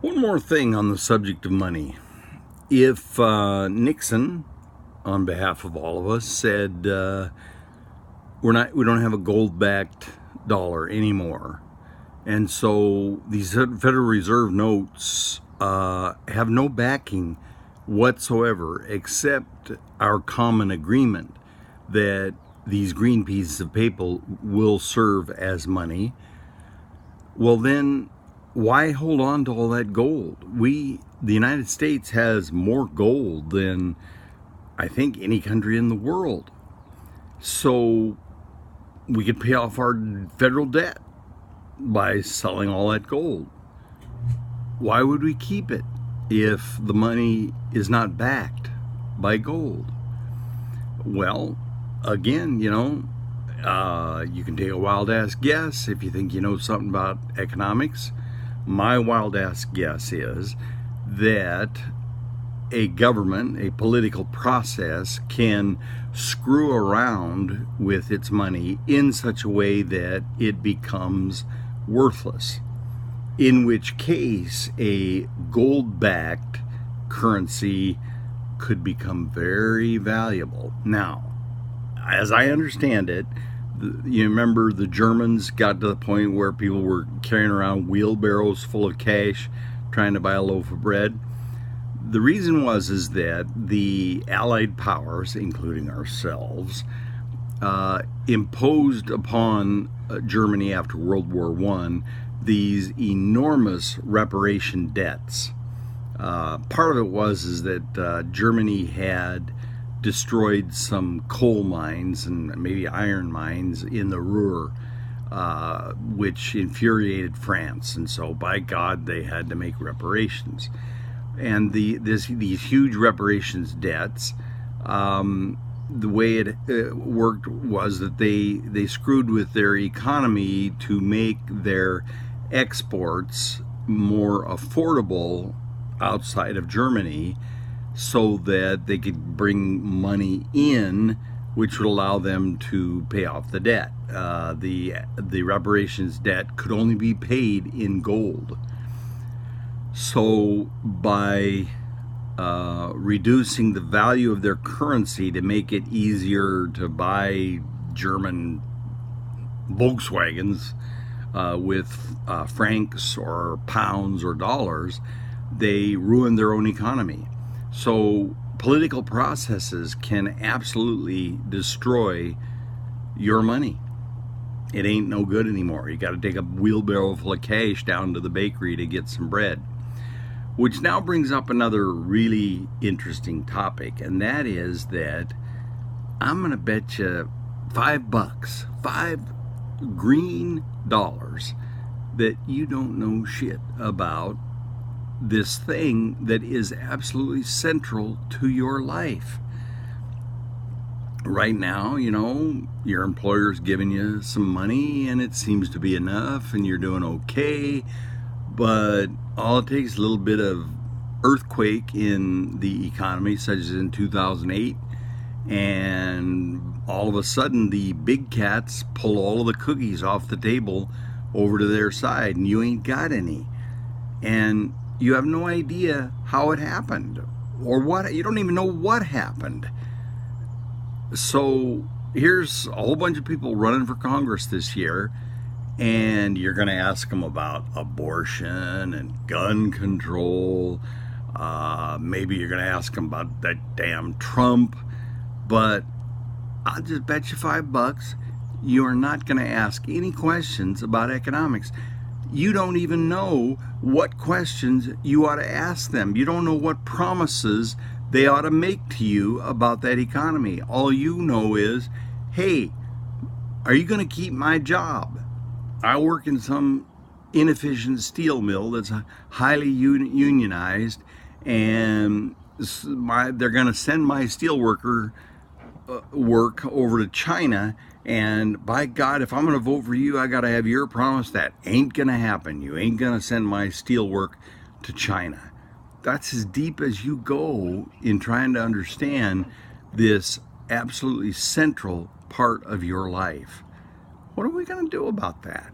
One more thing on the subject of money. If Nixon, on behalf of all of us, said we don't have a gold-backed dollar anymore, and so these Federal Reserve notes have no backing whatsoever except our common agreement that these green pieces of paper will serve as money, well then why hold on to all that gold? The United States has more gold than I think any country in the world. So we could pay off our federal debt by selling all that gold. Why would we keep it if the money is not backed by gold? Well, again, you can take a wild ass guess if you think you know something about economics. My wild ass guess is that a government, a political process, can screw around with its money in such a way that it becomes worthless. In which case, a gold-backed currency could become very valuable. Now, as I understand it, you remember the Germans got to the point where people were carrying around wheelbarrows full of cash trying to buy a loaf of bread. The reason is that the Allied powers, including ourselves, imposed upon Germany after World War I these enormous reparation debts. Part of it is that Germany had destroyed some coal mines and maybe iron mines in the Ruhr, which infuriated France, and so by God they had to make reparations. And these huge reparations debts, the way it worked was that they screwed with their economy to make their exports more affordable outside of Germany, so that they could bring money in, which would allow them to pay off the debt. The reparations debt could only be paid in gold. So by reducing the value of their currency to make it easier to buy German Volkswagens with francs or pounds or dollars, they ruined their own economy. So political processes can absolutely destroy your money. It ain't no good anymore. You got to take a wheelbarrow full of cash down to the bakery to get some bread. Which now brings up another really interesting topic, and that is that I'm going to bet you $5, 5 green dollars, that you don't know shit about this thing that is absolutely central to your life. Right now, your employer's giving you some money and it seems to be enough and you're doing okay, but all it takes is a little bit of earthquake in the economy, such as in 2008, and all of a sudden the big cats pull all of the cookies off the table over to their side and you ain't got any. And you have no idea how it happened or what. You don't even know what happened. So here's a whole bunch of people running for Congress this year, and you're going to ask them about abortion and gun control. Maybe you're going to ask them about that damn Trump. But I'll just bet you $5 you are not going to ask any questions about economics. You don't even know what questions you ought to ask them. You don't know what promises they ought to make to you about that economy. All you know is, hey, are you going to keep my job? I work in some inefficient steel mill that's highly unionized, and they're going to send my steel worker work over to China, and by God, if I'm going to vote for you, I got to have your promise that ain't going to happen. You ain't going to send my steel work to China. That's as deep as you go in trying to understand this absolutely central part of your life. What are we going to do about that?